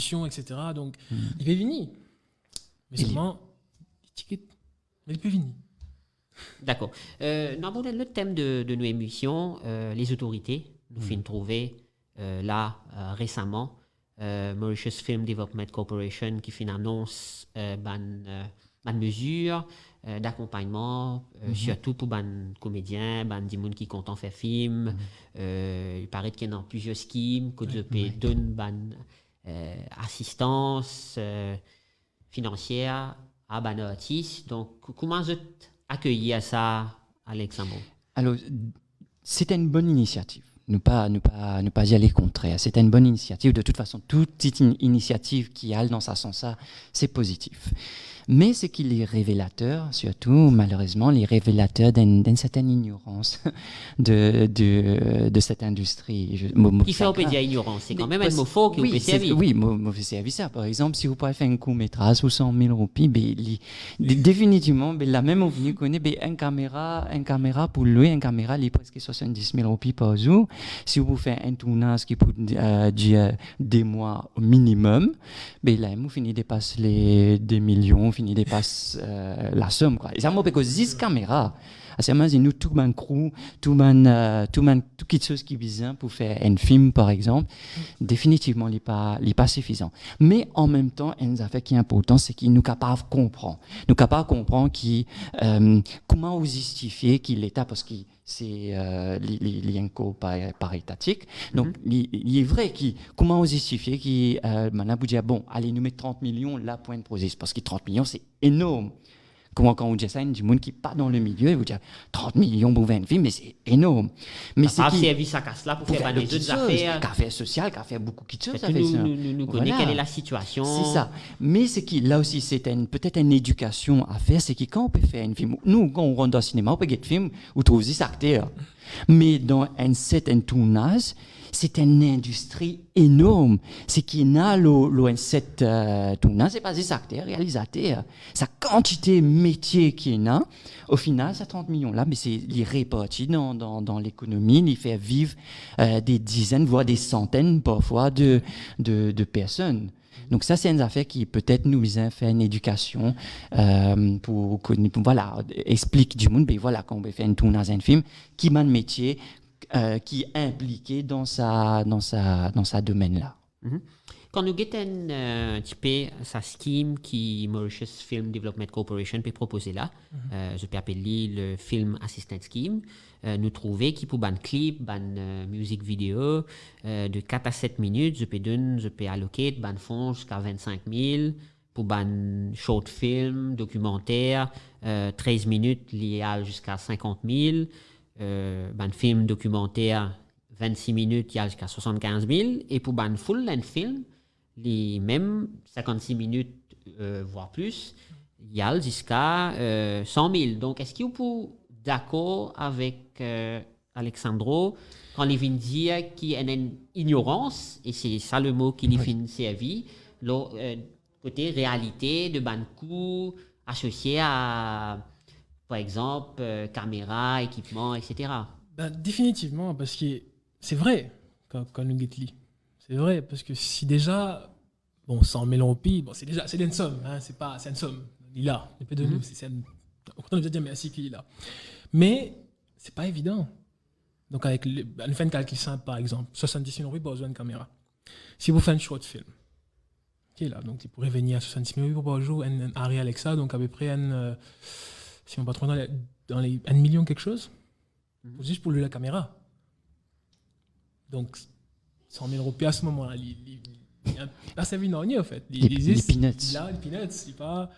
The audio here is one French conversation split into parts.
émissions, etc. Donc, il peut venir. Mais seulement, il ticket. Mais il peut venir. D'accord. Dans le thème de nos émissions, les autorités nous finissent trouver là récemment Mauritius Film Development Corporation qui fait une annonce ban mesures d'accompagnement, surtout pour ban comédiens, ban des gens qui comptent en faire film. Il paraît qu'il y a plusieurs schemes que je peux donner ban assistance financière à ban artistes. Donc, comment vous accueillir ça, Alexandre? Alors, c'était une bonne initiative. Ne pas y aller contraire. C'était une bonne initiative. De toute façon, toute petite initiative qui aille dans ce sens-là, c'est positif. Mais ce qui est révélateur, surtout, malheureusement, les révélateurs d'une certaine ignorance de cette industrie. Qui fait, on peut dire ignorance, c'est quand même un mot fort qui vous peut servir. Oui, mauvais service. Ça. Par exemple, si vous pouvez faire un court-métrage ou 100 000 roupies, définitivement, la même on vient connaître une caméra pour louer une caméra, il est presque 70 000 roupies par jour. Si vous faites un tournage qui peut durer des mois au minimum, là, vous finissez dépasser les 2 millions, finit dépasse la somme quoi. Et ça parce que 10 caméras c'est nous tout man crew tout quelque chose qui vient pour faire un film par exemple définitivement il est pas suffisant, mais en même temps une affaire qui est importante c'est qu'il nous capable comprendre qui comment vous justifier qu'il l'État parce que c'est l'INCO par étatique. Donc, il est vrai comment on justifie qu'il maintenant vous dire bon, allez nous mettre 30 millions là pour une procès parce que 30 millions c'est énorme. Comment quand on dit ça, il y a du monde qui pas dans le milieu et vous dire 30 millions pour 20 films, mais c'est énorme. Mais c'est qui servi ça casse là pour faire des autres affaires, affaires sociales, faire beaucoup de choses. Nous connaissons quelle est la situation. C'est ça. Mais c'est qui là aussi c'est peut-être une éducation à faire, c'est que quand on peut faire un film, nous quand on rentre dans le cinéma, on peut faire un film où trouve des acteurs. Mais dans un set, un tournage, c'est une industrie énorme. C'est qu'il y a un set tournage, c'est pas des acteurs, réalisateurs. Sa quantité de métiers qu'il y a, au final, c'est 30 millions là, mais c'est réparti dans l'économie, il fait vivre des dizaines, voire des centaines parfois de personnes. Donc ça, c'est une affaire qui peut-être nous vient faire une éducation pour voilà, explique du monde, ben voilà, quand on veut faire une tournage un film, qui m'a un métier qui est impliqué dans sa domaine là. Quand nous guettons un petit peu sa scheme qui Mauritius Film Development Corporation peut proposer là, je peux appeler le Film Assistant Scheme, nous trouver qui pour ban clip, ban musique vidéo de 4 à 7 minutes, je peux alloquer ban fonds jusqu'à 25 000 pour ban short film, documentaire, 13 minutes lié jusqu'à 50 000, ban film documentaire 26 minutes il y a jusqu'à 75 000 et pour ban full length film les mêmes 56 minutes voire plus il y a jusqu'à 100 000. Donc est-ce que vous pouvez d'accord avec Alexandro quand il vient dire qu'il y a une ignorance et c'est ça le mot qui lui finit servi côté réalité de ban coût associé à par exemple caméra, équipement, etc. Définitivement parce que c'est vrai quand nous guettons. C'est vrai parce que si déjà 100 000 roupies, c'est une somme, hein, c'est une somme. Il est là, il peut de nous, on peut dire merci qu'il est là. Mais c'est pas évident. Donc avec on fait un calcul simple par exemple, 70 000 roupies pour besoin de caméra. Si vous faites un short film, ok là, donc il pourrait venir à 70 000 roupies par jour, un Harry Alexa, donc à peu près si on va pas trop dans les 1 million quelque chose, juste pour la caméra. Donc 100 000 roupies à ce moment-là, là c'est une en fait. Les peanuts. Là, les peanuts, c'est pas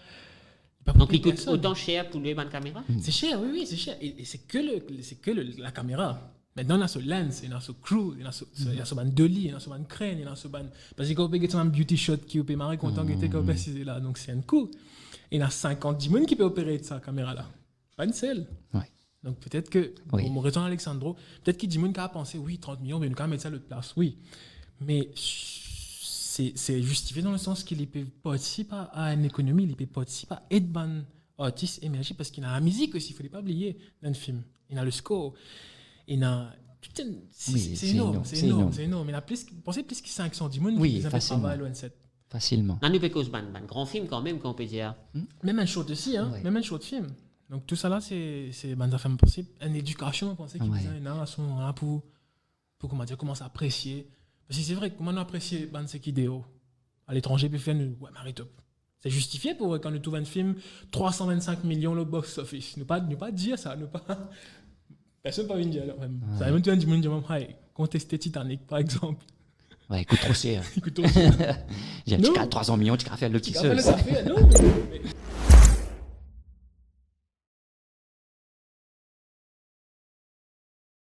donc il coûte autant cher pour la caméra. C'est cher, oui, c'est cher. Et c'est que la caméra. Maintenant, il y a ce lens, il y a ce crew, il y a ce ban dolly, il y a ce ban crane, il y a ce ban. Parce que quand on peut avoir un beauty shot qui peut marrer content que tu es là, donc c'est un coup. Il y a 50 personnes qui peuvent opérer de sa caméra-là. Pas une seule. Ouais. Donc peut-être que, mon raison Alexandro, peut-être qu'il dit qu'il a pensé, oui, 30 millions, mais nous quand même mettre ça à l'autre place, oui. Mais c'est justifié dans le sens qu'il peut participer à une économie, il peut participer à être ban artiste émergé parce qu'il a la musique aussi, il ne faut pas oublier dans le film. Il a le score, il a... C'est énorme. Il a plus que 510 personnes qui ont fait travail loin de cette. Facilement. Là, nous peut un grand film quand même, qu'on peut dire. Même un short aussi, hein. Ouais. Même un short film. Donc tout ça là, c'est ben, ça fait possible. Une éducation, je pensais qu'il Ouais. faisait une narration hein, pour comment dire, commencer à apprécier. Parce que c'est vrai, comment on apprécie ben, ces vidéos à l'étranger, puis faire une ouais, Marie-Top. C'est justifié pour quand nous trouvons un film 325 millions le box-office. Ne pas dire ça, ne pas. Personne ne peut venir dire. Ça va même tout le monde dire, hey, contester Titanic par exemple. Ouais, écoute trop cher. Écoute, J'ai un Non. petit cas de 300 millions, tu vas faire le petit tu vas seul. faire le café, non. Mais